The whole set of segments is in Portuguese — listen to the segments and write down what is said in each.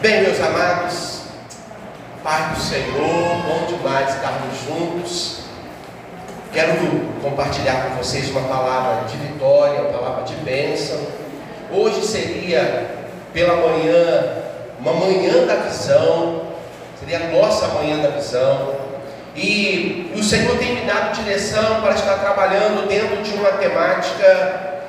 Bem, meus amados, Pai do Senhor, bom demais estarmos juntos. Quero compartilhar com vocês uma palavra de vitória, uma palavra de bênção. Hoje seria pela manhã, uma manhã da visão, seria a nossa manhã da visão. E o Senhor tem me dado direção para estar trabalhando dentro de uma temática,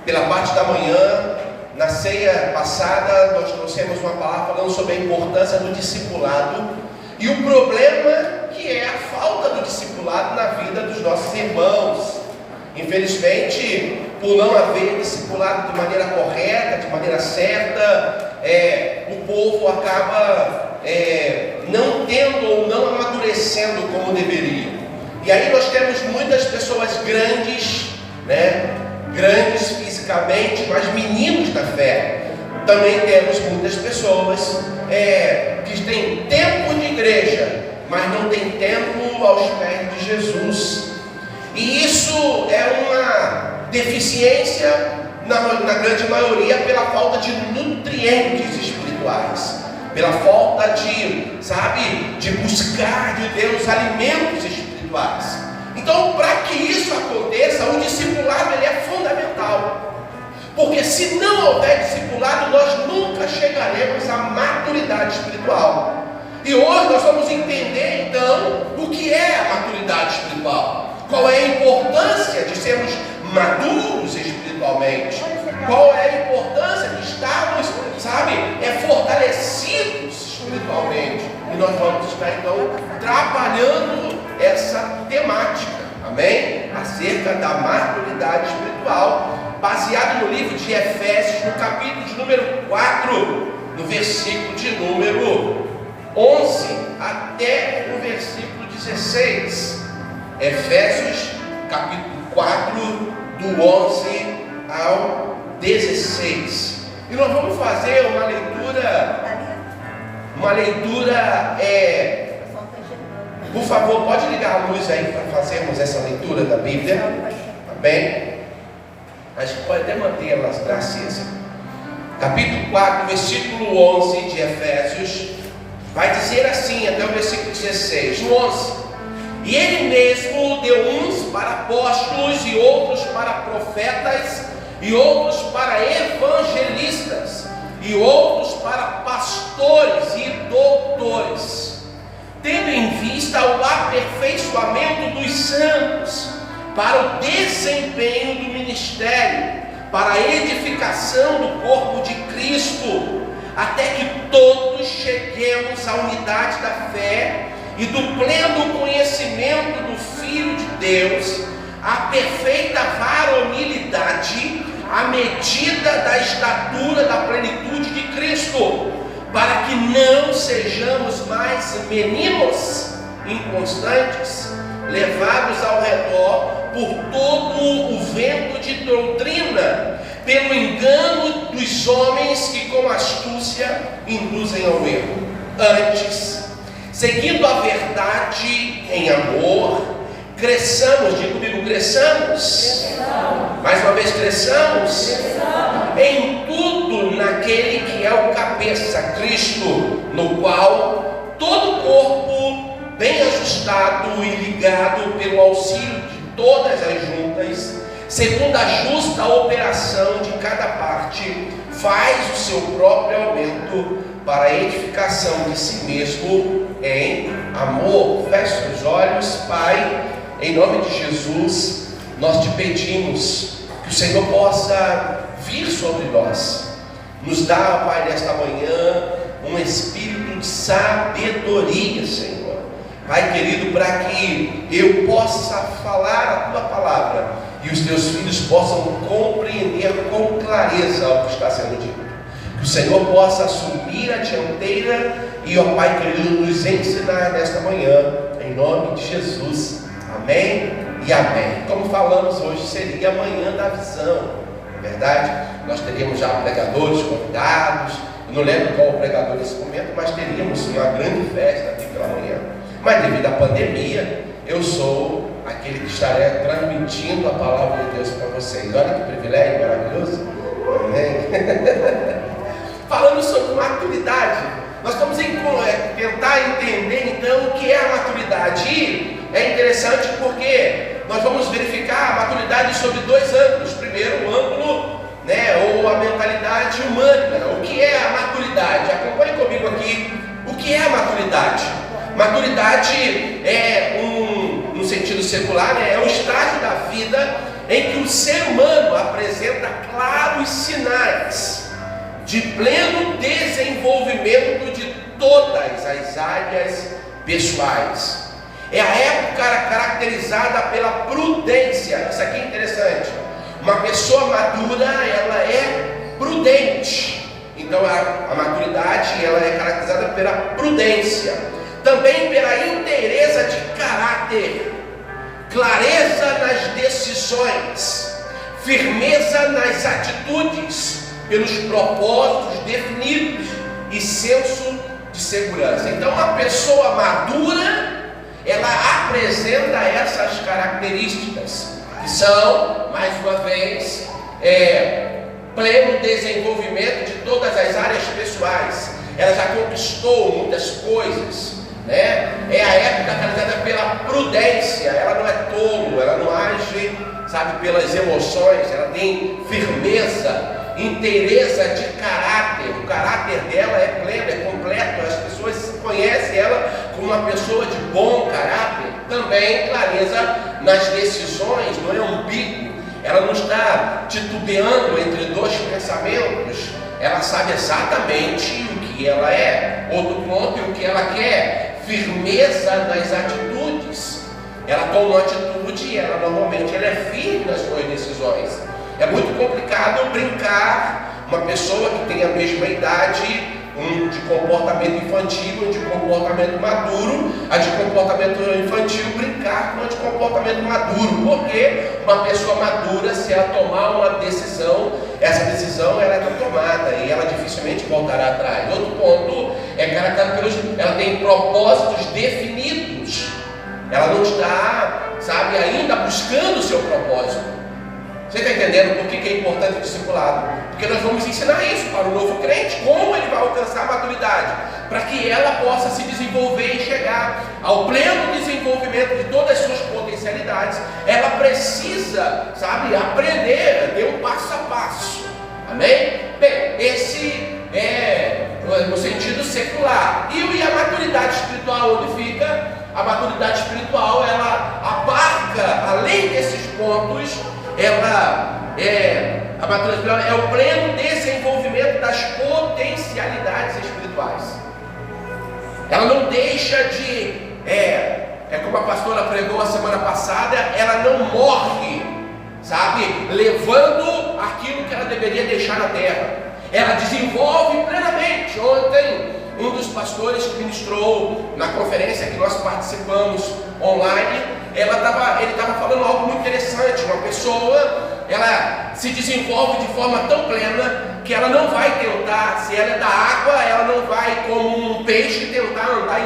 pela parte da manhã. Na ceia passada nós trouxemos uma palavra falando sobre a importância do discipulado e o problema que é a falta do discipulado na vida dos nossos irmãos. Infelizmente, por não haver discipulado de maneira correta, de maneira certa, o povo acaba não tendo ou não amadurecendo como deveria. E aí nós temos muitas pessoas grandes, grandes fisicamente, mas meninos da fé. Também temos muitas pessoas que têm tempo de igreja, mas não têm tempo aos pés de Jesus. E isso é uma deficiência na grande maioria pela falta de nutrientes espirituais, pela falta de buscar de Deus alimentos espirituais. Então, para que isso aconteça, o discipulado ele é fundamental. Porque se não houver discipulado, nós nunca chegaremos à maturidade espiritual. E hoje nós vamos entender, então, o que é a maturidade espiritual. Qual é a importância de sermos maduros espiritualmente. Qual é a importância de estarmos, fortalecidos espiritualmente. E nós vamos estar, então, trabalhando essa temática, amém? Acerca da maturidade espiritual, baseado no livro de Efésios, no capítulo de número 4, no versículo de número 11 até o versículo 16. Leitura capítulo 4, do 11 ao 16. E nós vamos fazer uma leitura, por favor, pode ligar a luz aí para fazermos essa leitura da Bíblia, tá bem? Acho que pode até manter ela acesa. Capítulo 4, versículo 11 de Efésios, vai dizer assim até o versículo 16, no 11: E ele mesmo deu uns para apóstolos, e outros para profetas, e outros para evangelistas, e outros para pastores e doutores, tendo em vista o aperfeiçoamento dos santos, para o desempenho do ministério, para a edificação do corpo de Cristo, até que todos cheguemos à unidade da fé e do pleno conhecimento do Filho de Deus, à perfeita varonilidade, à medida da estatura da plenitude de Cristo, para que não sejamos mais meninos inconstantes, levados ao redor por todo o vento de doutrina, pelo engano dos homens que com astúcia induzem ao erro. Antes, seguindo a verdade em amor, cresçamos, diga comigo, cresçamos. Mais uma vez, cresçamos. Em tudo naquele que é o cabeça, Cristo, no qual todo o corpo, bem ajustado e ligado pelo auxílio de todas as juntas, segundo a justa operação de cada parte, faz o seu próprio aumento para a edificação de si mesmo em amor. Feche os olhos. Pai, em nome de Jesus, nós te pedimos que o Senhor possa vir sobre nós, nos dá, Pai, nesta manhã um espírito de sabedoria, Senhor. Pai querido, para que eu possa falar a tua palavra e os teus filhos possam compreender com clareza o que está sendo dito. Que o Senhor possa assumir a dianteira e, ó Pai querido, nos ensinar nesta manhã, em nome de Jesus. Amém e amém. Como falamos hoje, seria a manhã da visão, não é verdade? Nós teríamos já pregadores convidados. Eu não lembro qual o pregador nesse momento, mas teríamos uma grande festa aqui pela manhã. Mas devido à pandemia, eu sou aquele que estarei transmitindo a palavra de Deus para vocês. Olha que privilégio maravilhoso. Amém? Falando sobre maturidade. Nós vamos tentar entender então o que é a maturidade. E é interessante porque nós vamos verificar a maturidade sobre dois ângulos. Primeiro, o ângulo, ou a mentalidade humana. O que é a maturidade? Acompanhe comigo aqui. O que é a maturidade? Maturidade no sentido secular, é o estágio da vida em que o ser humano apresenta claros sinais de pleno desenvolvimento de todas as áreas pessoais. É a época caracterizada pela prudência. Isso aqui é interessante. Uma pessoa madura, ela é prudente. Então a maturidade, ela é caracterizada pela prudência, também pela inteireza de caráter, clareza nas decisões, firmeza nas atitudes, pelos propósitos definidos e senso de segurança. Então uma pessoa madura, ela apresenta essas características, que são, mais uma vez, pleno desenvolvimento de todas as áreas pessoais. Ela já conquistou muitas coisas, É a época caracterizada pela prudência. Ela não é tolo, ela não age, pelas emoções. Ela tem firmeza, inteireza de caráter. O caráter dela é pleno, é completo. As pessoas conhecem ela como uma pessoa de bom caráter. Também clareza nas decisões, não é ambíguo. Ela não está titubeando entre dois pensamentos. Ela sabe exatamente o que ela é. Outro ponto, o que ela quer. Firmeza nas atitudes. Ela toma uma atitude e ela normalmente é firme nas suas decisões. É muito complicado brincar uma pessoa que tem a mesma idade, de comportamento infantil, de comportamento maduro, a de comportamento infantil brincar com a de comportamento maduro, porque uma pessoa madura, se ela tomar uma decisão, essa decisão ela é tomada e ela dificilmente voltará atrás. Outro ponto é caracterizado ela tem propósitos definidos. Ela não está, ainda buscando o seu propósito. Você está entendendo por que é importante o discipulado? Porque nós vamos ensinar isso para o novo crente, como ele vai alcançar a maturidade, para que ela possa se desenvolver e chegar ao pleno desenvolvimento de todas as suas potencialidades. Ela precisa, aprender, ter um passo a passo. Amém? Bem, esse é no sentido secular. E a maturidade espiritual, onde fica? A maturidade espiritual, ela abarca, além desses pontos, a maturidade espiritual é o pleno desenvolvimento das potencialidades espirituais. Ela não deixa de, como a pastora pregou a semana passada, ela não morre, levando aquilo que ela deveria deixar na terra. Ela desenvolve plenamente. Ontem, um dos pastores que ministrou na conferência que nós participamos online, ele estava falando algo muito interessante. Uma pessoa, ela se desenvolve de forma tão plena que ela não vai tentar, se ela é da água, ela não vai como um peixe tentar andar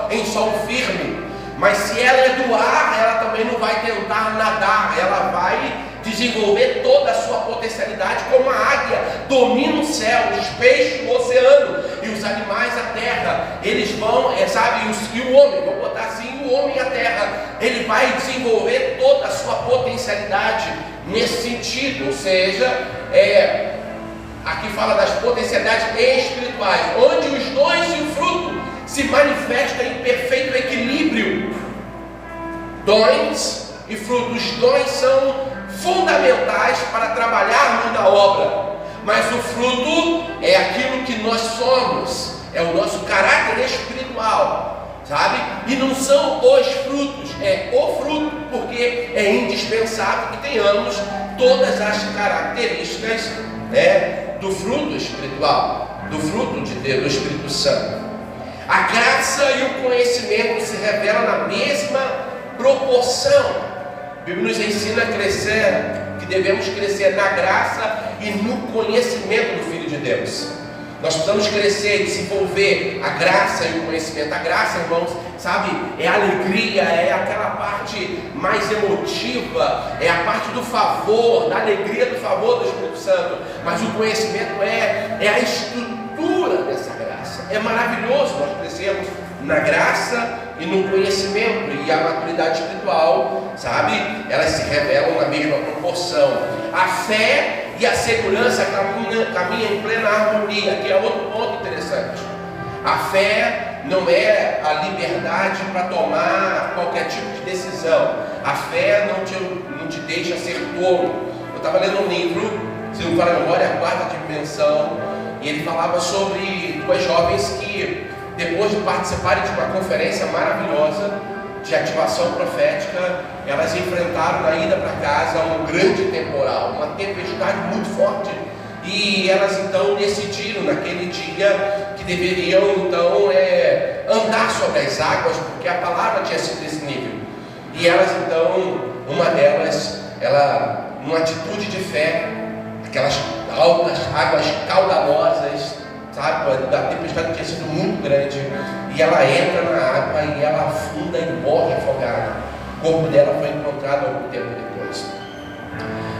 em solo firme. Mas se ela é do ar, ela também não vai tentar nadar. Ela vai desenvolver toda a sua potencialidade, como a águia domina o céu, os peixes o oceano e os animais a terra. Eles vão, e o homem, vou botar assim, o homem e a terra, ele vai desenvolver toda a sua potencialidade nesse sentido. Ou seja, aqui fala das potencialidades espirituais, onde os dons e o fruto se manifestam em perfeito equilíbrio. Dons e frutos. Os dons são fundamentais para trabalharmos na obra, mas o fruto é aquilo que nós somos, é o nosso caráter espiritual, e não são os frutos, é o fruto, porque é indispensável que tenhamos todas as características do fruto espiritual, do fruto de Deus, do Espírito Santo. A graça e o conhecimento se revelam na mesma proporção. A Bíblia nos ensina a crescer, que devemos crescer na graça e no conhecimento do Filho de Deus. Nós precisamos crescer, desenvolver a graça e o conhecimento. A graça, irmãos, é a alegria, é aquela parte mais emotiva, é a parte do favor, da alegria do favor do Espírito Santo. Mas o conhecimento é a estrutura dessa na graça e no conhecimento, e a maturidade espiritual, sabe, elas se revelam na mesma proporção. A fé e a segurança caminham em plena harmonia. Aqui é outro ponto interessante. A fé não é a liberdade para tomar qualquer tipo de decisão. A fé não te deixa ser tolo. Eu estava lendo um livro, se não me falha a memória, A Quarta Dimensão, e ele falava sobre duas jovens que, depois de participarem de uma conferência maravilhosa de ativação profética, elas enfrentaram na ida para casa um grande temporal, uma tempestade muito forte, e elas então decidiram naquele dia que deveriam então andar sobre as águas, porque a palavra tinha sido desse nível. E elas então, uma delas, ela, numa atitude de fé, aquelas altas águas caudalosas, sabe, a tempestade tinha sido muito grande, e ela entra na água e ela afunda e morre afogada. O corpo dela foi encontrado algum tempo depois.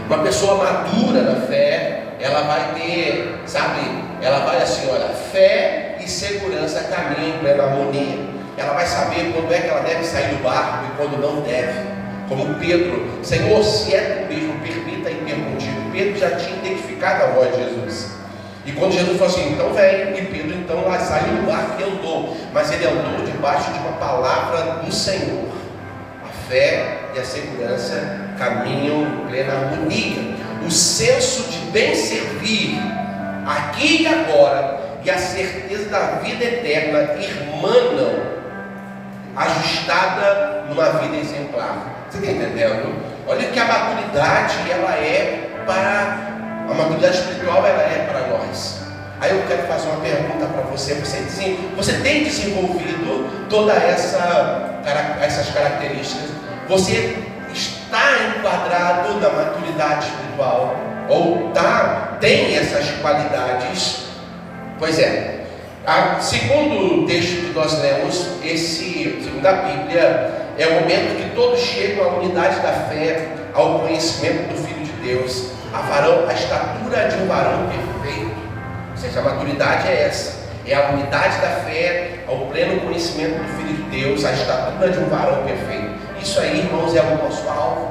Uma pessoa madura na fé, ela vai ter, sabe, ela vai assim, olha, fé e segurança caminham em plena harmonia. Ela vai saber quando é que ela deve sair do barco e quando não deve. Como Pedro, Senhor, se é tu mesmo, permita ir ter contigo. Pedro já tinha identificado a voz de Jesus. E quando Jesus falou assim, então vem, e Pedro então lá saiu do barco e andou. Mas ele andou debaixo de uma palavra do Senhor. A fé e a segurança caminham em plena harmonia. O senso de bem servir aqui e agora e a certeza da vida eterna irmanam, ajustada numa vida exemplar. Você está entendendo? Olha que a maturidade, ela é para... A maturidade espiritual, ela é para nós. Aí eu quero fazer uma pergunta para você. Você tem desenvolvido todas essas características? Você está enquadrado na maturidade espiritual? Ou tem essas qualidades? Pois é. Segundo o texto que nós lemos, segundo a Bíblia, é o momento que todos chegam à unidade da fé, ao conhecimento do Filho de Deus, a estatura de um varão perfeito. Ou seja, a maturidade é essa, é a unidade da fé, ao pleno conhecimento do Filho de Deus, a estatura de um varão perfeito. Isso aí, irmãos, é o nosso alvo,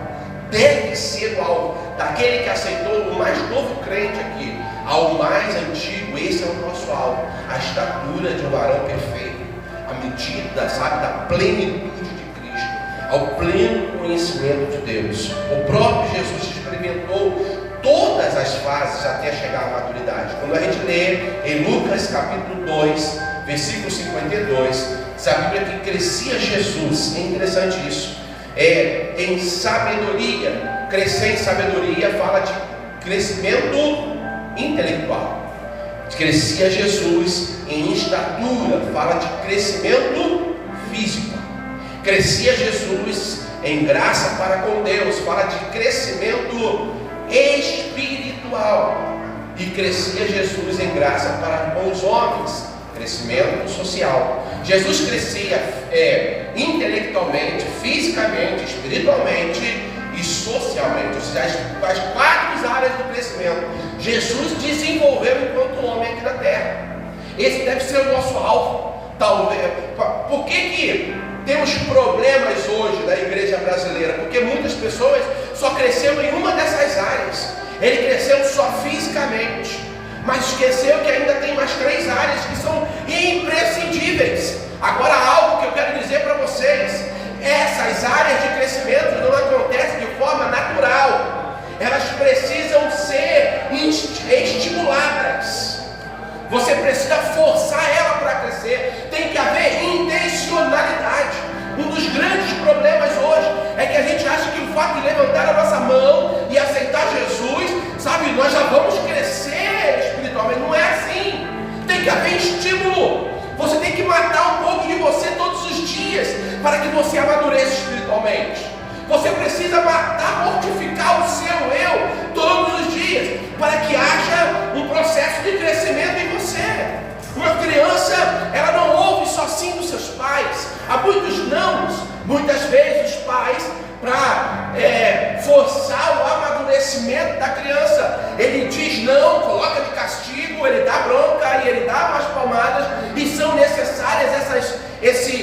deve ser o alvo daquele que aceitou o mais novo crente aqui ao mais antigo. Esse é o nosso alvo, a estatura de um varão perfeito, a medida, sabe, da plenitude de Cristo, ao pleno conhecimento de Deus. O próprio Jesus experimentou todas as fases até chegar à maturidade. Quando a gente lê em Lucas capítulo 2, versículo 52, diz a Bíblia que crescia Jesus. É interessante isso. Em sabedoria, crescer em sabedoria fala de crescimento intelectual. Crescia Jesus em estatura, fala de crescimento físico. Crescia Jesus em graça para com Deus, fala de crescimento espiritual. E crescia Jesus em graça para com os homens, crescimento social. Jesus crescia intelectualmente, fisicamente, espiritualmente e socialmente. Ou seja, as 4 áreas do crescimento Jesus desenvolveu enquanto homem aqui na terra. Esse deve ser o nosso alvo. Talvez. Por que temos problemas hoje da igreja brasileira? Porque muitas pessoas só cresceram em uma dessas áreas. Ele cresceu só fisicamente, mas esqueceu que ainda tem mais 3 áreas que são imprescindíveis. Agora, algo que eu quero dizer para vocês: essas áreas de crescimento não acontecem de forma natural, elas precisam ser estimuladas. Você precisa forçar ela para crescer. Tem que haver intencionalidade. Um dos grandes problemas hoje é que a gente acha que o fato de levantar a nossa mão e aceitar Jesus, sabe, nós já vamos crescer espiritualmente. Não é assim. Tem que haver estímulo. Você tem que matar um pouco de você todos os dias para que você amadureça espiritualmente. Você precisa matar, mortificar o seu eu todos os dias para que haja um processo de crescimento em você. Uma criança, ela não ouve só sim dos seus pais. Há muitos nãos. Muitas vezes os pais, para forçar o amadurecimento da criança, ele diz não, coloca de castigo, ele dá bronca e ele dá umas palmadas, e são necessárias esse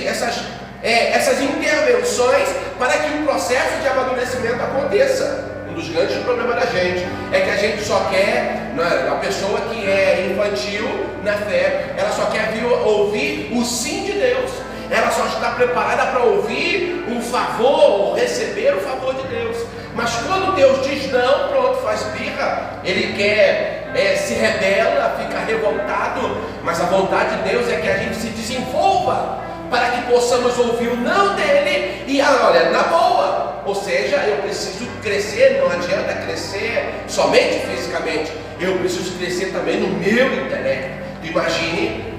essas intervenções para que o processo de amadurecimento aconteça. Um dos grandes problemas da gente é que a gente só quer, a pessoa que é infantil na fé, ela só quer ouvir o sim de Deus. Ela só está preparada para ouvir um favor, ou receber o favor de Deus. Mas quando Deus diz não, pronto, faz birra, ele quer, se rebela, fica revoltado. Mas a vontade de Deus é que a gente se desenvolva para que possamos ouvir o não dele e olha, na boa. Ou seja, eu preciso crescer, não adianta crescer somente fisicamente, eu preciso crescer também no meu intelecto. Imagine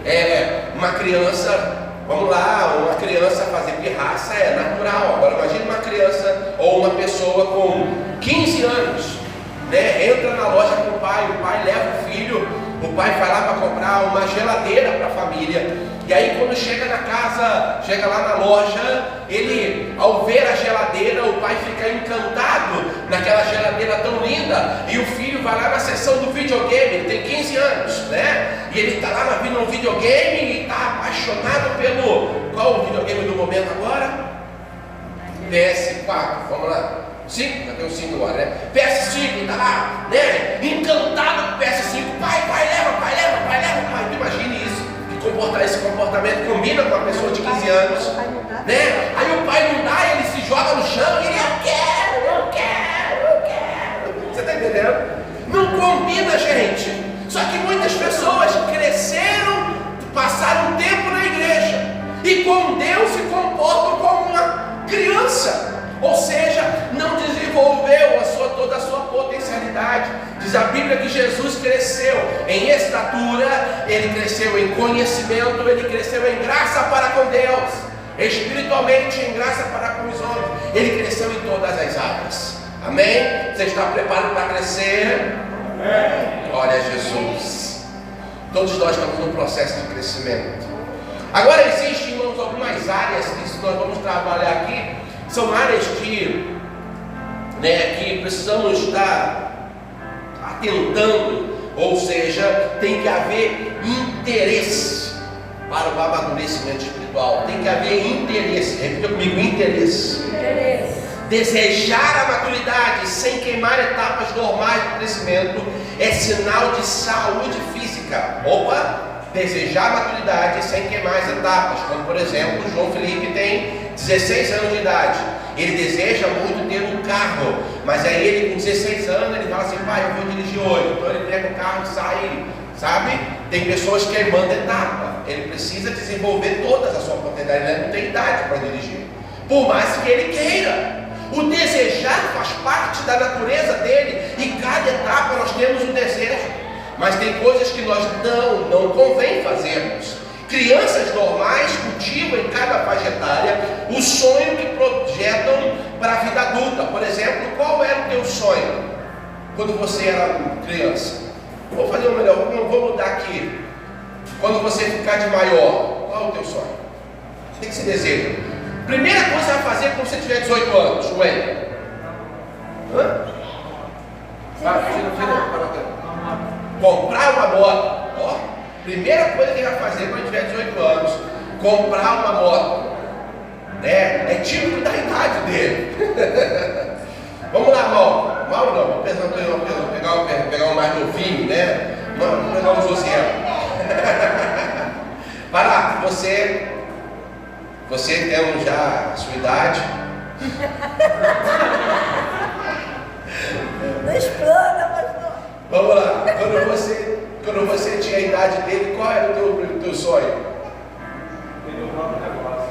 uma criança. Vamos lá, uma criança fazer pirraça é natural. Agora imagine uma criança ou uma pessoa com 15 anos, né? Entra na loja com o pai leva o filho, o pai vai lá para comprar uma geladeira para a família. E aí quando chega na casa, chega lá na loja, ele, ao ver a geladeira, o pai fica encantado naquela geladeira tão linda, e o filho vai lá na seção do videogame, ele tem 15 anos, né? E ele está lá no videogame e está apaixonado pelo... Qual o videogame do momento agora? PS4, vamos lá. 5? Já tem o 5 agora, né? PS5, está lá, né? Encantado com PS5. Pai, leva. Tu imagine isso. Esse comportamento combina com uma pessoa de 15 anos, né? Aí o pai não dá, ele se joga no chão e ele, eu quero. Você está entendendo? Não combina, gente. Só que muitas pessoas cresceram, passaram um tempo na igreja e com Deus se comportam como uma criança. Ou seja, não desenvolveu toda a sua potencialidade. Diz a Bíblia que Jesus cresceu em estatura, ele cresceu em conhecimento, ele cresceu em graça para com Deus, espiritualmente em graça para com os homens, ele cresceu em todas as áreas. Amém? Você está preparado para crescer? Amém. Glória a Jesus. Todos nós estamos num processo de crescimento. Agora existem, irmãos, algumas áreas que nós vamos trabalhar aqui. São áreas que precisamos estar atentando, ou seja, tem que haver interesse para o amadurecimento espiritual. Tem que haver interesse. Repita comigo, interesse. Desejar a maturidade sem queimar etapas normais do crescimento é sinal de saúde física. Desejar a maturidade sem queimar as etapas, como por exemplo, o João Felipe tem 16 anos de idade, ele deseja muito ter um carro, mas aí ele com 16 anos, ele fala assim, pai, eu vou dirigir hoje, então ele pega o carro e sai, sabe? Tem pessoas queimando etapa, ele precisa desenvolver todas a sua potencialidade, ele não tem idade para dirigir, por mais que ele queira. O desejar faz parte da natureza dele, e cada etapa nós temos um desejo. Mas tem coisas que nós não convém fazermos. Crianças normais cultivam em cada faixa etária o sonho que projetam para a vida adulta. Por exemplo, qual era o teu sonho quando você era criança? Vou fazer o melhor, vou mudar aqui. Quando você ficar de maior, qual é o teu sonho? O que você deseja? Primeira coisa que você vai fazer quando você tiver 18 anos, Wendel. Comprar uma moto. Primeira coisa que ele vai fazer quando tiver 18 anos, comprar uma moto. É típico da idade dele. Vamos lá, Mauro não, vamos pegar um mais novinho, né? Vamos pegar um José. Vai lá, você tem já a sua idade. Não explana, pastor. Vamos lá, quando você tinha a idade dele, qual era o teu sonho? Ter o próprio negócio.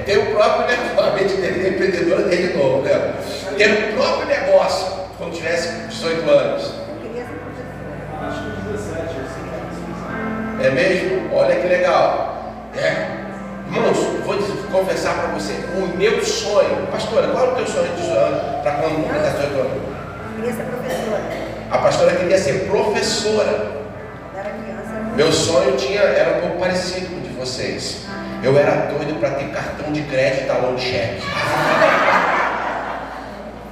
Ter o próprio negócio, a mente dele é empreendedora dele de novo, né? Ter o próprio negócio, quando tivesse 18 anos. Eu queria ser professora. Acho que 17, assim. É mesmo? Olha que legal. Irmãos, vou confessar para você, o meu sonho, pastora, qual é o teu sonho para quando completar 18 anos? Eu queria ser professora. A pastora queria ser professora. Era criança. Meu sonho era um pouco parecido com o de vocês. Eu era doido para ter cartão de crédito e talão de cheque.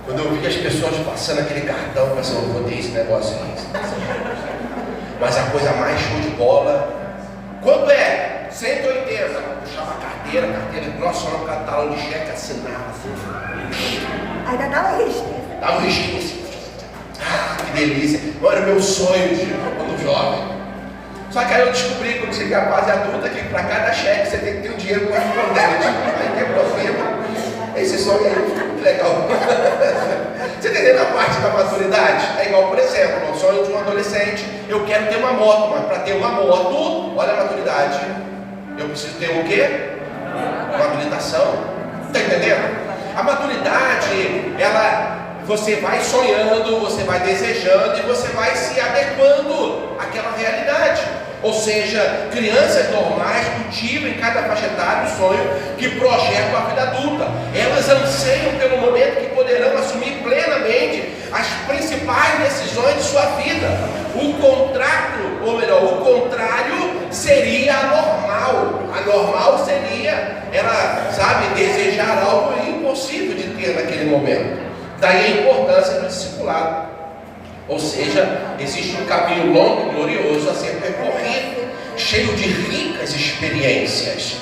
Quando eu vi as pessoas passando aquele cartão, eu pensei, eu vou ter esse negócio aí. Mas a coisa mais show de bola, quanto é? 180. Puxava a carteira. carteira, nossa, não talão de cheque assinado. Ainda dava resistência. Dava um risquinho assim. Ah, que delícia. Era o meu sonho quando jovem. Só que aí eu descobri, quando cheguei à fase adulta, que para cada cheque você tem que ter um dinheiro correspondente. Aí quebrou firma. Esse sonho aí, muito legal. Você entendeu a parte da maturidade? É igual, por exemplo, o sonho de um adolescente. Eu quero ter uma moto, mas para ter uma moto, olha a maturidade. Eu preciso ter o quê? Uma habilitação. Está entendendo? A maturidade, você vai sonhando, você vai desejando e você vai se adequando àquela realidade. Ou seja, crianças normais cultivam em cada faixa etária o sonho que projetam a vida adulta. Elas anseiam pelo momento que poderão assumir plenamente as principais decisões de sua vida. O contrário seria anormal. Anormal seria, desejar algo impossível de ter naquele momento. Daí a importância do discipulado. Ou seja, existe um caminho longo e glorioso a ser percorrido, cheio de ricas experiências,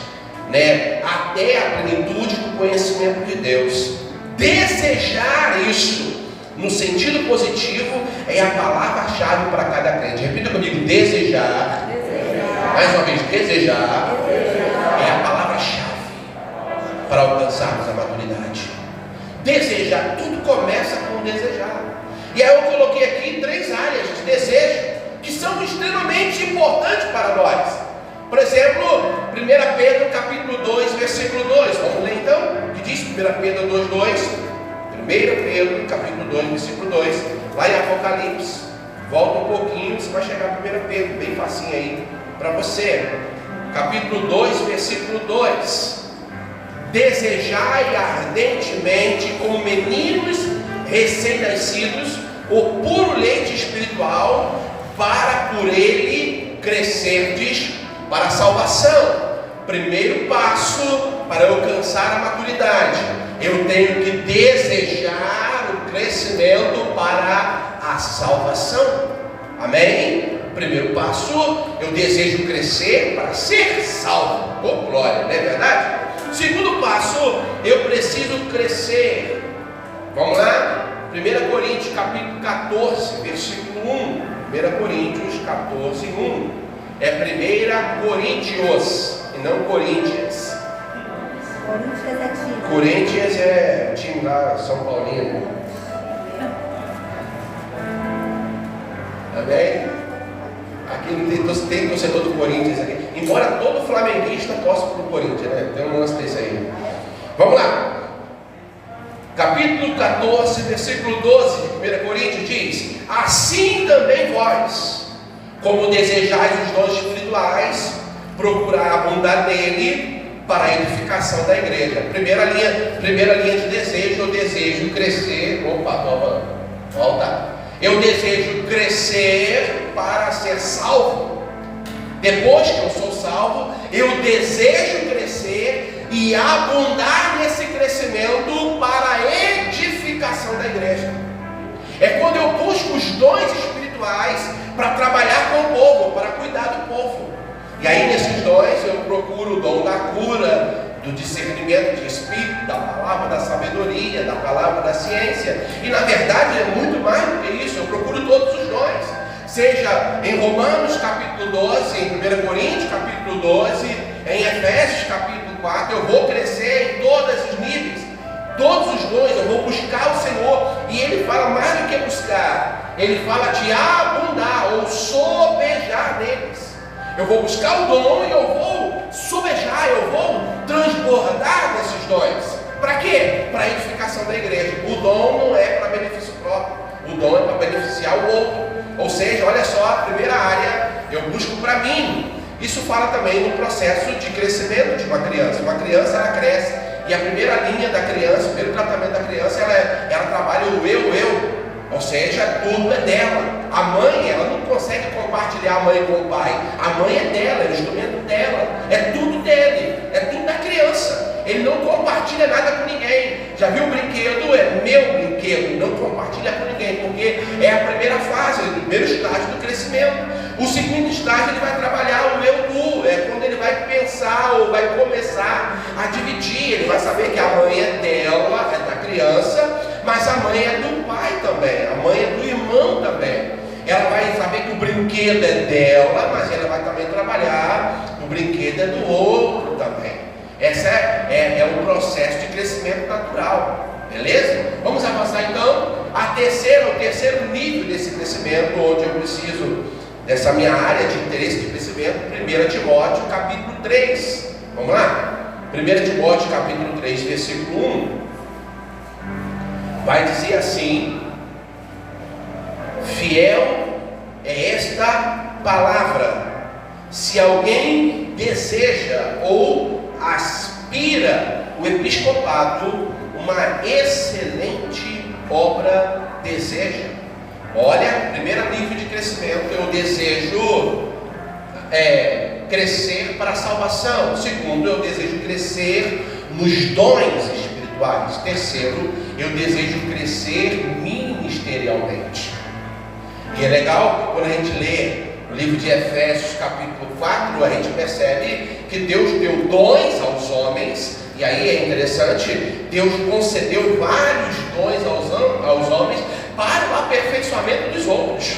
até a plenitude do conhecimento de Deus. Desejar isso, no sentido positivo, é a palavra-chave para cada crente. Repita comigo: desejar. Mais uma vez, desejar é a palavra-chave para alcançarmos a maturidade. Desejar, tudo começa com desejar. E aí eu coloquei aqui 3 áreas de desejo que são extremamente importantes para nós. Por exemplo, 1 Pedro capítulo 2, versículo 2. Vamos ler então? O que diz 1 Pedro 2, 2? 1 Pedro capítulo 2, versículo 2. Lá em Apocalipse. Volta um pouquinho, você vai chegar a 1 Pedro, bem facinho aí para você. Capítulo 2, versículo 2. Desejai ardentemente, como meninos recém-nascidos, o puro leite espiritual, para por ele crescerdes para a salvação. Primeiro passo para alcançar a maturidade: eu tenho que desejar o crescimento para a salvação. Amém? Primeiro passo, eu desejo crescer para ser salvo. Oh, glória, não é verdade? Segundo passo, eu preciso crescer. Vamos lá? 1 Coríntios capítulo 14, versículo 1. 1 Coríntios 14, 1. É 1 Coríntios e não Corinthians. Corinthians é time. Corinthians é time lá, São Paulino. Amém? Aqui não tem torcedor do Corinthians aqui. Embora todo flamenguista torce para o Corinthians, né? Tem um lance desse aí. Vamos lá. Capítulo 14, versículo 12 de 1 Coríntios diz: assim também vós, como desejais os dons espirituais, procurar abundar nele para a edificação da igreja. Primeira linha de desejo: eu desejo crescer. Opa, volta. Eu desejo crescer para ser salvo. Depois que eu sou salvo, eu desejo crescer e abundar nesse crescimento para a edificação da igreja. É quando eu busco os dons espirituais para trabalhar com o povo, para cuidar do povo. E aí nesses dons eu procuro o dom da cura, do discernimento de espírito, da palavra da sabedoria, da palavra da ciência. E na verdade é muito mais do que isso. Eu procuro todos os dons, seja em Romanos capítulo 12, em 1 Coríntios capítulo 12, em Efésios capítulo 4. Eu vou crescer em todos os níveis, todos os dons. Eu vou buscar o Senhor. E Ele fala mais do que buscar, Ele fala de abundar ou sobejar neles. Eu vou buscar o dom e eu vou sobejar, eu vou transbordar desses dons. Para quê? Para a edificação da igreja. O dom não é para benefício próprio, o dom é para beneficiar o outro. Ou seja, olha só, a primeira área eu busco para mim. Isso fala também no processo de crescimento de uma criança. Uma criança, ela cresce, e a primeira linha da criança, o primeiro tratamento da criança, ela trabalha o eu. Ou seja, tudo é dela. A mãe, ela não consegue compartilhar a mãe com o pai. A mãe é dela, é o instrumento dela, é tudo dele, é tudo da criança. Ele não compartilha nada com ninguém. Já viu o brinquedo? É meu brinquedo. Não compartilha com ninguém, porque é a primeira fase, o primeiro estágio do crescimento. O segundo estágio, ele vai trabalhar o eu tu. É quando ele vai pensar ou vai começar brinquedo é do outro também. Esse é um processo de crescimento natural. Beleza? Vamos avançar então. O terceiro nível desse crescimento, onde eu preciso dessa minha área de interesse de crescimento, 1 Timóteo capítulo 3. Vamos lá? 1 Timóteo capítulo 3, versículo 1. Vai dizer assim: fiel é esta palavra, se alguém deseja ou aspira o episcopado, uma excelente obra deseja. Olha, primeiro nível de crescimento, eu desejo crescer para a salvação. Segundo, eu desejo crescer nos dons espirituais. Terceiro, eu desejo crescer ministerialmente. E é legal quando a gente lê o livro de Efésios capítulo 4, a gente percebe que Deus deu dons aos homens. E aí é interessante, Deus concedeu vários dons aos homens para o aperfeiçoamento dos outros.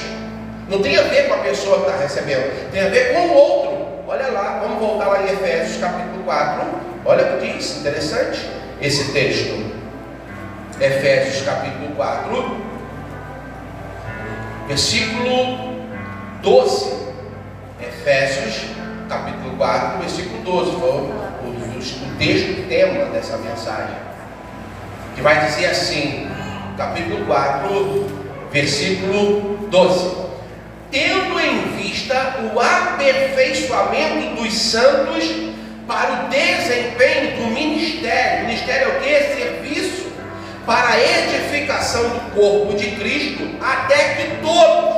Não tem a ver com a pessoa que está recebendo, tem a ver com o outro. Olha lá, vamos voltar lá em Efésios capítulo 4. Olha o que diz, interessante esse texto. Efésios capítulo 4, versículo 12. Efésios capítulo 4, versículo 12. Foi o texto tema dessa mensagem, que vai dizer assim, capítulo 4, versículo 12: tendo em vista o aperfeiçoamento dos santos para o desempenho do ministério. Ministério é o que? Serviço para a edificação do corpo de Cristo, até que todos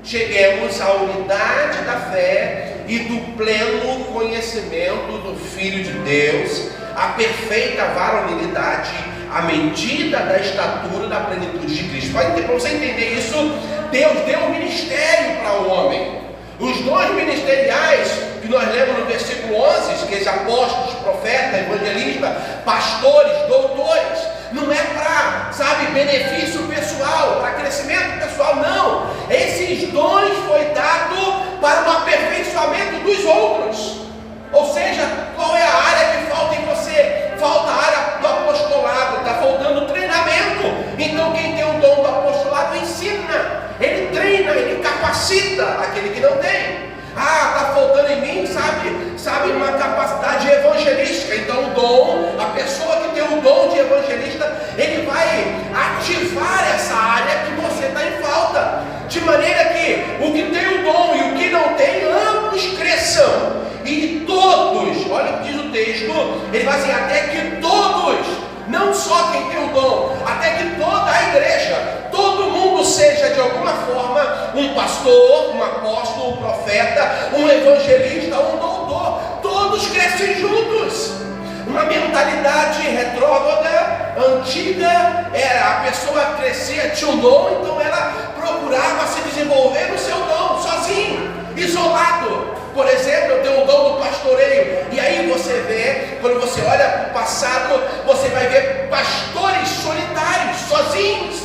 cheguemos à unidade da fé e do pleno conhecimento do Filho de Deus, a perfeita varonilidade, à medida da estatura da plenitude de Cristo. Para você entender isso, Deus deu um ministério para o homem. Os dons ministeriais que nós lemos no versículo 11, que são apóstolos, profetas, evangelistas, pastores, doutores, não é para, benefício pessoal, para crescimento pessoal, não. Esses dons foi dado para o aperfeiçoamento dos outros. Ou seja, qual é a área que falta em você? Falta a área do apostolado, está faltando treinamento. Então quem tem o dom do apostolado ensina, ele treina, ele capacita aquele que não tem. Está faltando em mim, uma capacidade evangelística. Então o dom, a pessoa que tem o dom de evangelista, ele vai ativar essa área que você está em falta, de maneira que o que tem o dom e o que não tem, ambos cresçam. E todos, olha o que diz o texto, ele vai dizer, até que todos, não só quem tem o dom, até que toda a igreja, todo mundo seja de alguma forma um pastor, um apóstolo, um profeta, um evangelista, um doutor, todos crescem juntos. Uma mentalidade retrógrada, antiga, era a pessoa crescia, tinha um dom, então ela procurava se desenvolver no seu dom, sozinho, isolado. Por exemplo, eu tenho o dom do pastoreio, e aí você vê, quando você olha para o passado, você vai ver pastores solitários, sozinhos,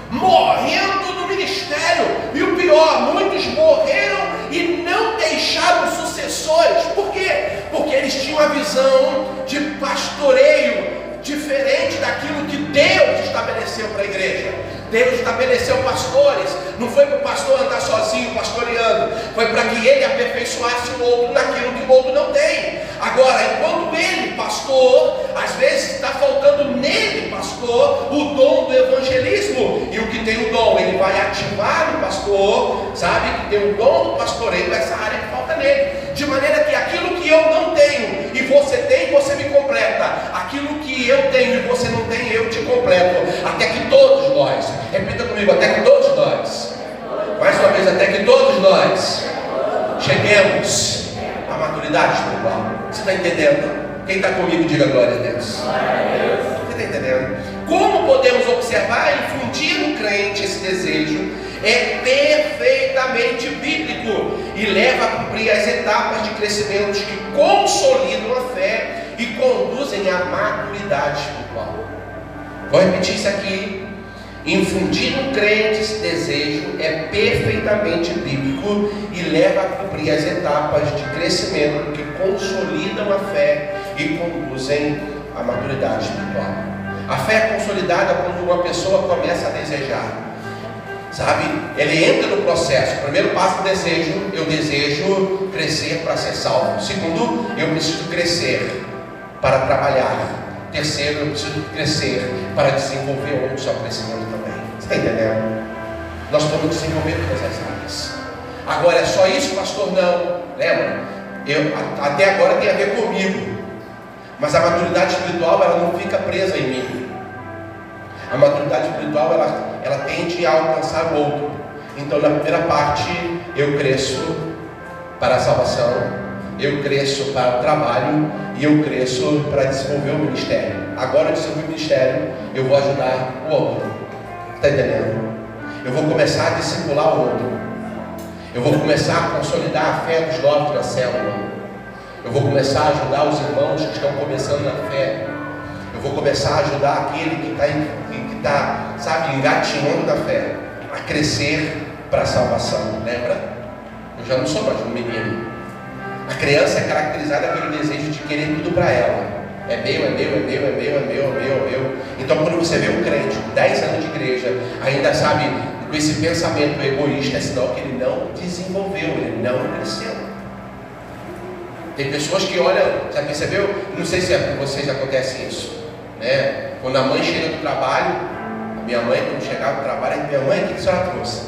morrendo no ministério. E o pior, muitos morreram e não deixaram sucessores. Por quê? Porque eles tinham uma visão de pastoreio diferente daquilo que Deus estabeleceu para a igreja. Deus estabeleceu pastores, não foi para o pastor andar sozinho pastoreando, foi para que ele aperfeiçoasse o outro naquilo que o outro não tem. Agora, enquanto ele, pastor, às vezes está faltando nele, pastor, o dom do evangelismo, e o que tem o dom, ele vai ativar o pastor, que tem o dom do pastoreio, essa área que falta nele, de maneira que aquilo que eu não tenho e você tem, você me completa. Aquilo que eu tenho e você não tem, eu te completo, até que todos nós, repita comigo, até que todos nós, mais uma vez, até que todos nós cheguemos à maturidade espiritual. Você está entendendo? Quem está comigo, diga glória a Deus. Você está entendendo? Como podemos observar e infundir no crente esse desejo é perfeitamente bíblico e leva a cumprir as etapas de crescimento que consolidam a fé e conduzem à maturidade espiritual. Vou repetir isso aqui. Infundir no crente esse desejo é perfeitamente bíblico e leva a cumprir as etapas de crescimento que consolidam a fé e conduzem à maturidade espiritual. A fé é consolidada quando uma pessoa começa a desejar, sabe? Ele entra no processo. O primeiro passo do desejo: eu desejo crescer para ser salvo. Segundo, eu preciso crescer para trabalhar. Terceiro, eu preciso crescer para desenvolver outro seu crescimento também. Você está entendendo? Nós vamos desenvolver todas as áreas. Agora, é só isso, pastor? Não. Lembra? Até agora tem a ver comigo. Mas a maturidade espiritual, ela não fica presa em mim. A maturidade espiritual, ela tende a alcançar o outro. Então, na primeira parte, eu cresço para a salvação, eu cresço para o trabalho e eu cresço para desenvolver o ministério. Agora, eu desenvolver o ministério, eu vou ajudar o outro. Está entendendo? Eu vou começar a discipular o outro. Eu vou começar a consolidar a fé dos novos da célula. Eu vou começar a ajudar os irmãos que estão começando na fé. Eu vou começar a ajudar aquele que está, sabe, engatinhando na fé, a crescer para a salvação. Lembra? Eu já não sou mais um menino. A criança é caracterizada pelo desejo de querer tudo para ela. É meu, é meu, é meu, é meu, é meu, é meu, é meu. Então, quando você vê um crente com 10 anos de igreja, ainda sabe, com esse pensamento egoísta, é sinal que ele não desenvolveu, ele não cresceu. Tem pessoas que olham, já percebeu? Não sei se com vocês acontece isso, né? Quando a mãe chega do trabalho, a minha mãe, quando chegava do trabalho, minha mãe, o que a senhora trouxe?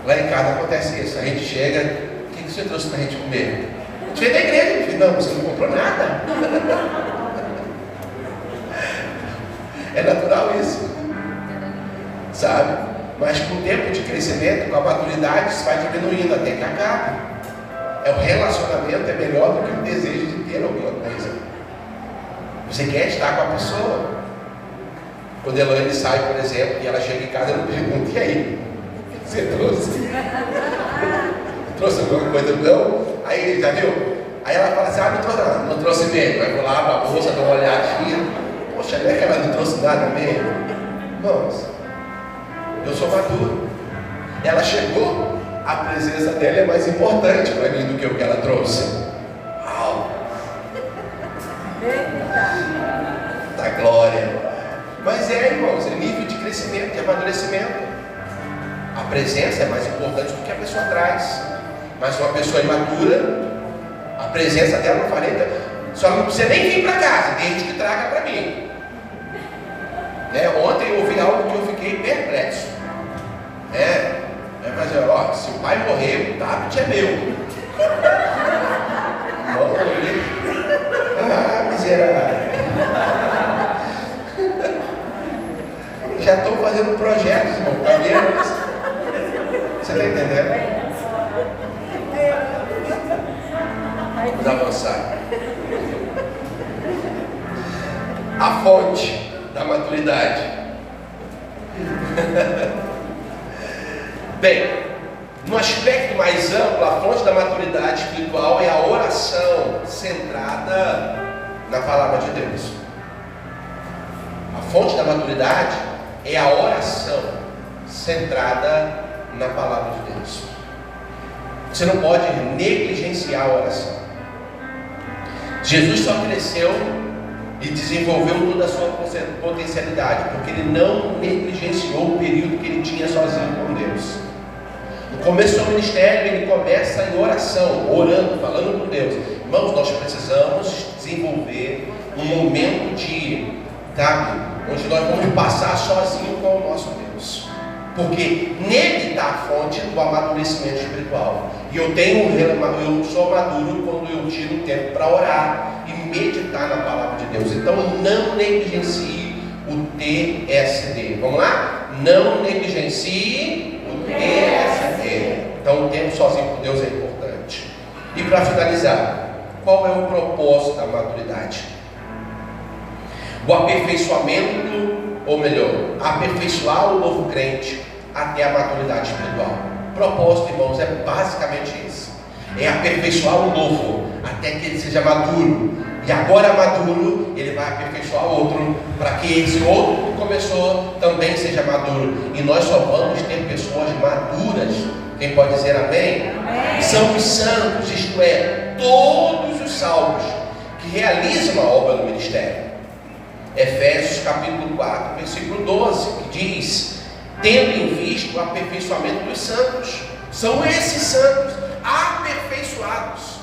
Lá em casa acontece isso, a gente chega, o que você trouxe para a gente comer? A gente veio da igreja, meu filho. Não, você não comprou nada. É natural isso, sabe? Mas com o tempo de crescimento, com a maturidade, isso vai diminuindo até que acabe. O relacionamento é melhor do que o desejo de ter alguma coisa. Você quer estar com a pessoa. Quando a Elaine sai, por exemplo, e ela chega em casa, eu não pergunto: e aí? O que você trouxe? Trouxe alguma coisa? Não? Aí, já viu? Aí ela fala assim: não trouxe nada, não trouxe mesmo. Aí eu vou lá, abro a bolsa, dou uma olhadinha. Poxa, não é que ela não trouxe nada mesmo? Irmãos, eu sou maduro. Ela chegou, a presença dela é mais importante para mim do que o que ela trouxe. Uau! Da glória! Mas irmãos, é nível de crescimento, de amadurecimento. A presença é mais importante do que a pessoa traz. Mas uma pessoa imatura, a presença dela não farenta. Só não precisa nem vir para casa, tem gente que traga para mim. Ontem eu ouvi algo que eu fiquei perplexo. Mas se o pai morrer, o tablet é meu. Miserável. Já estou fazendo projetos, irmão. Você está entendendo? Vamos avançar. A fonte da maturidade. Bem, no aspecto mais amplo, a fonte da maturidade espiritual é a oração centrada na palavra de Deus. A fonte da maturidade é a oração centrada na palavra de Deus. Você não pode negligenciar a oração. Jesus só cresceu e desenvolveu toda a sua potencialidade porque ele não negligenciou o período que ele tinha sozinho com Deus. No começo do ministério, ele começa em oração, orando, falando com Deus. Irmãos, nós precisamos desenvolver um momento de, onde nós vamos passar sozinho com o nosso Deus. Porque nele está a fonte do amadurecimento espiritual. E eu sou maduro quando eu tiro o tempo para orar e meditar na palavra de Deus. Então não negligencie o TSD. Vamos lá? Não negligencie o TSD. Então o tempo sozinho com Deus é importante. E para finalizar, qual é o propósito da maturidade? O aperfeiçoamento, ou melhor, aperfeiçoar o novo crente até a maturidade espiritual. O propósito, irmãos, é basicamente isso. É aperfeiçoar o novo até que ele seja maduro, E agora maduro, ele vai aperfeiçoar outro, para que esse outro que começou também seja maduro. E nós só vamos ter pessoas maduras. Quem pode dizer amém? Amém. São os santos, isto é, todos os salvos que realizam a obra do ministério. Efésios capítulo 4, versículo 12, que diz: tendo em vista o aperfeiçoamento dos santos. São esses santos aperfeiçoados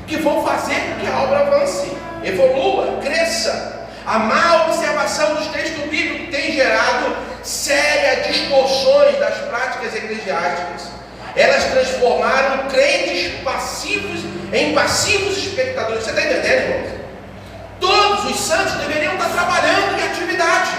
que vão fazer com que a obra avance, evolua, cresça. A má observação dos textos bíblicos tem gerado sérias distorções das práticas eclesiásticas. Elas transformaram crentes passivos em passivos espectadores. Você está entendendo, irmãos? Todos os santos deveriam estar trabalhando em atividade.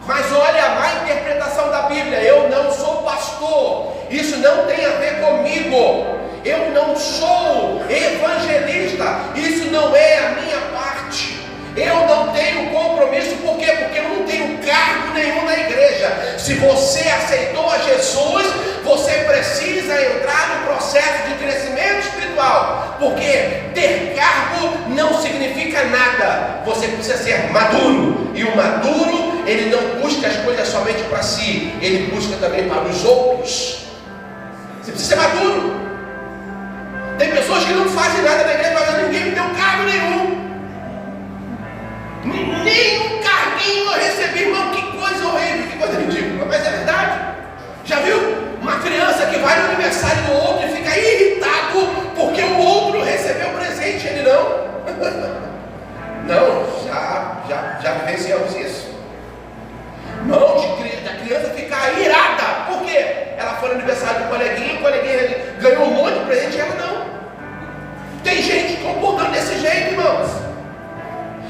Mas olha a má interpretação da Bíblia. Eu não sou pastor. Isso não tem a ver comigo. Eu não sou evangelista. Isso não é a minha parte. Eu não tenho compromisso. Por quê? Porque eu não tenho cargo nenhum na igreja. Se você aceitou a Jesus, você precisa entrar no processo de crescimento espiritual. Porque ter cargo não significa nada. Você precisa ser maduro. E o maduro, ele não busca as coisas somente para si. Ele busca também para os outros. Você precisa ser maduro. Tem pessoas que não fazem nada na igreja, mas ninguém me deu cargo nenhum. Nenhum carguinho eu recebi, irmão. Que coisa horrível, que coisa ridícula. Mas é verdade. Já viu? Uma criança que vai no aniversário do outro e fica irritado porque o outro recebeu presente, ele não. Não, já vivenciamos isso. Não, a criança fica irada. Por quê? Ela foi no aniversário do coleguinha, o coleguinha ganhou um monte de presente e ela não. Tem gente comportando desse jeito, irmãos.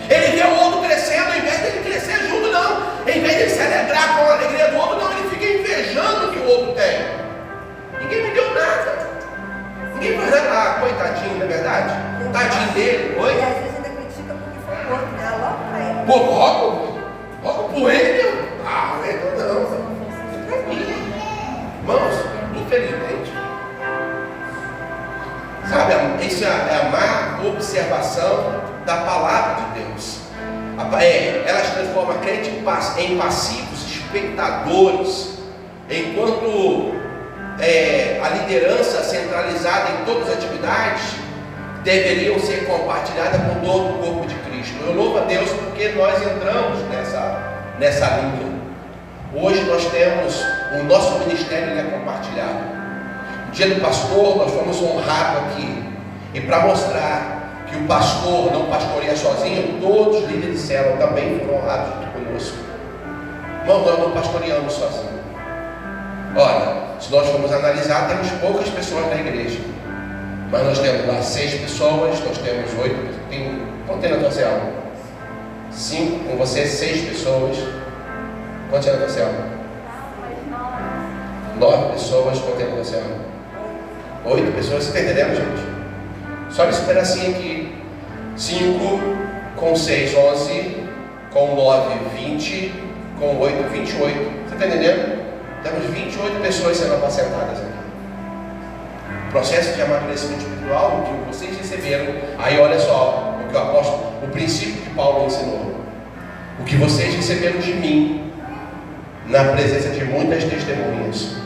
Ele vê o outro crescendo, ao invés dele crescer junto, não. Em vez de ele se alegrar com a alegria do outro, não, ele fica invejando o que o outro tem. Ninguém me deu nada. Ninguém faz nada. Ah, coitadinho, não é verdade? Tadinho dele, oi? E às vezes ainda critica porque foi o outro, né? Logo pra ele. Pô, logo por ele? Ah, ele não. Irmãos, infelizmente, sabe, isso é a má observação da palavra de Deus. Elas transformam a crente em passivos espectadores, enquanto a liderança centralizada em todas as atividades deveriam ser compartilhadas com todo o corpo de Cristo. Eu louvo a Deus porque nós entramos nessa linha. Hoje nós temos o nosso ministério é compartilhado. No dia do pastor nós fomos honrados aqui, e para mostrar que o pastor não pastoreia sozinho, todos os líderes de célula também foram honrados junto conosco. Irmão, nós não pastoreamos sozinhos. Olha, se nós formos analisar, temos poucas pessoas na igreja, mas nós temos lá 6 pessoas, nós temos 8, quanto tem na tua célula? 5, com você 6 pessoas. Quanto tem na tua célula? 9 pessoas, quanto tem na tua célula? 8 pessoas, você está entendendo, gente? Só esse pedacinho aqui. 5 com 6, 11, com 9, 20, com 8, 28. Você está entendendo? Temos 28 pessoas sendo apacentadas aqui. Processo de amadurecimento espiritual que vocês receberam. Aí olha só o que o apóstolo, o princípio que Paulo ensinou. O que vocês receberam de mim, na presença de muitas testemunhas,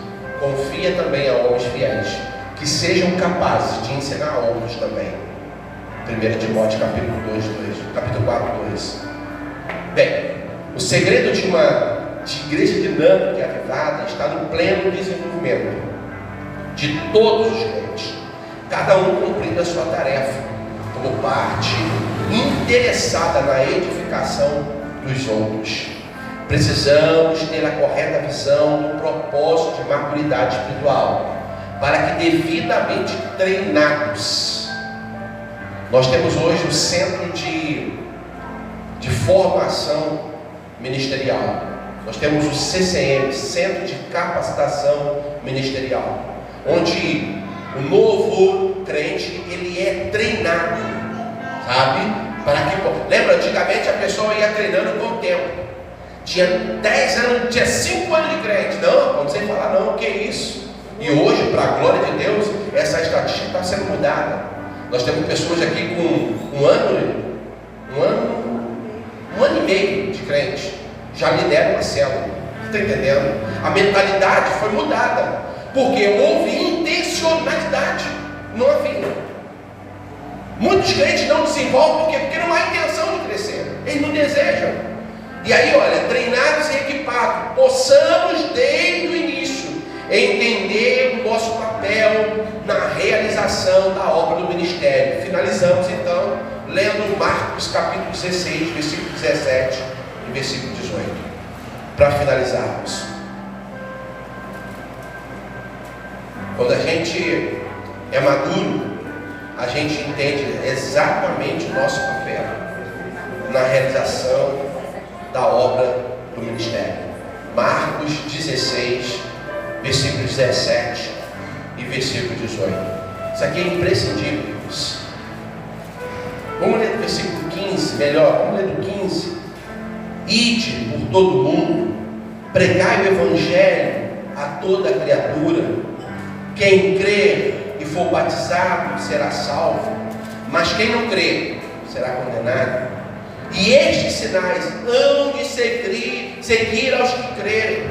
confia também a homens fiéis, que sejam capazes de ensinar a outros também. 1 Timóteo capítulo 4, 2. Bem, o segredo de igreja dinâmica e avivada está no pleno desenvolvimento de todos os crentes, cada um cumprindo a sua tarefa, como parte interessada na edificação dos outros. Precisamos ter a correta visão do propósito de maturidade espiritual, para que devidamente treinados, nós temos hoje o centro de formação ministerial. Nós temos o CCM, Centro de Capacitação Ministerial, onde o novo crente ele é treinado, sabe? Lembra, antigamente a pessoa ia treinando com o tempo. Tinha 10 anos, tinha 5 anos de crente. Não, não sei falar não, o que é isso? E hoje, para a glória de Deus, essa estatística está sendo mudada. Nós temos pessoas aqui com 1 ano um ano e meio de crente, já lidera uma célula. Está entendendo? A mentalidade foi mudada, porque houve intencionalidade, não havia. Muitos crentes não desenvolvem porque não há intenção de crescer, eles não desejam. E aí, olha, treinados e equipados, possamos desde o início entender o nosso papel na realização da obra do ministério. Finalizamos então lendo Marcos capítulo 16, versículo 17 e versículo 18, para finalizarmos. Quando a gente é maduro, a gente entende exatamente o nosso papel na realização da obra do ministério. Marcos 16, versículo 17 e versículo 18. Isso aqui é imprescindível. Vamos ler do versículo 15, melhor, vamos ler do 15. Ide por todo o mundo, pregai o evangelho a toda criatura. Quem crer e for batizado será salvo, mas quem não crer será condenado. E estes sinais hão de seguir aos que crerem.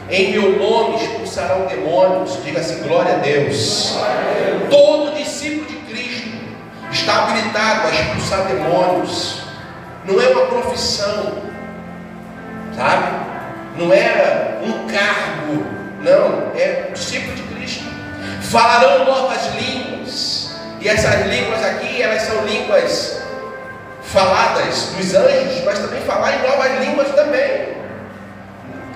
Em meu nome expulsarão demônios. Diga-se glória a Deus. Todo discípulo de Cristo está habilitado a expulsar demônios. Não é uma profissão, sabe? Não é um cargo, não, é discípulo de Cristo. Falarão novas línguas, e essas línguas aqui, elas são línguas faladas dos anjos, mas também falar em novas línguas também.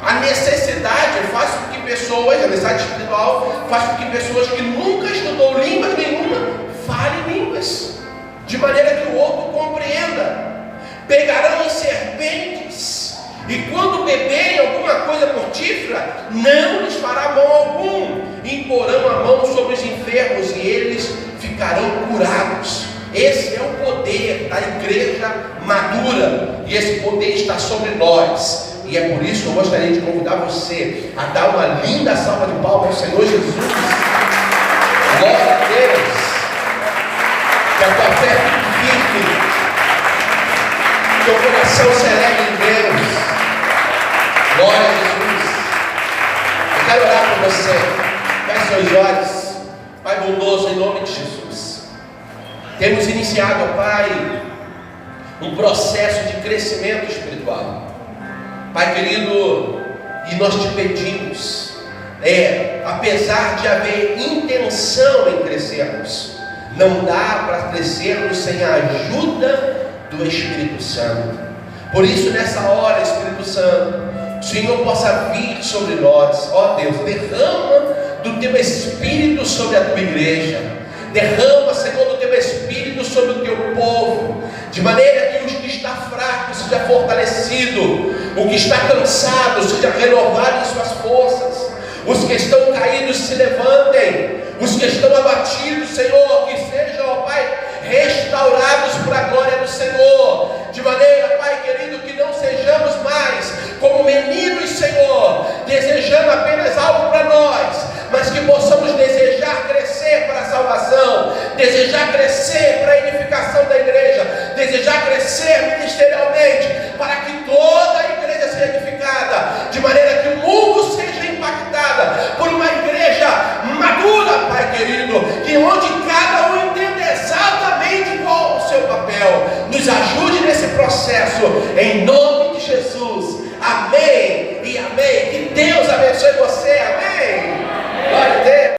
A necessidade faz com que pessoas, a necessidade espiritual faz com que pessoas que nunca estudou línguas nenhuma falem línguas, de maneira que o outro compreenda. Pegarão em serpentes, e quando beberem alguma coisa mortífera, não lhes fará mal algum. Imporão a mão sobre os enfermos e eles ficarão curados. Esse é o poder da igreja madura, e esse poder está sobre nós. E é por isso que eu gostaria de convidar você a dar uma linda salva de palmas ao Senhor Jesus. Glória a Deus. Que a tua fé fique firme, teu coração se alegre em Deus. Glória a Jesus. Eu quero orar por você. Feche seus olhos. Pai bondoso, em nome de Jesus, temos iniciado, ó Pai, um processo de crescimento espiritual. Pai querido, e nós te pedimos, apesar de haver intenção em crescermos, não dá para crescermos sem a ajuda do Espírito Santo. Por isso, nessa hora, Espírito Santo, o Senhor possa vir sobre nós. Ó Deus, derrama do teu Espírito sobre a tua igreja. Derrama, Senhor, do teu Espírito sobre o teu povo, de maneira que os que está fraco seja fortalecido, o que está cansado seja renovado em suas forças, os que estão caídos se levantem, os que estão abatidos, Senhor, que sejam, ó Pai, restaurados para a glória do Senhor, de maneira, Pai querido, que não sejamos mais como meninos, Senhor, desejando apenas algo para nós, mas que possamos desejar crescer para a salvação, desejar crescer para a edificação da igreja, desejar crescer ministerialmente, para que toda a igreja seja edificada, de maneira que o mundo seja impactada por uma igreja madura, Pai querido, que onde cada um entenda exatamente qual o seu papel. Nos ajude nesse processo, em nome de Jesus. Amém e amém. Que Deus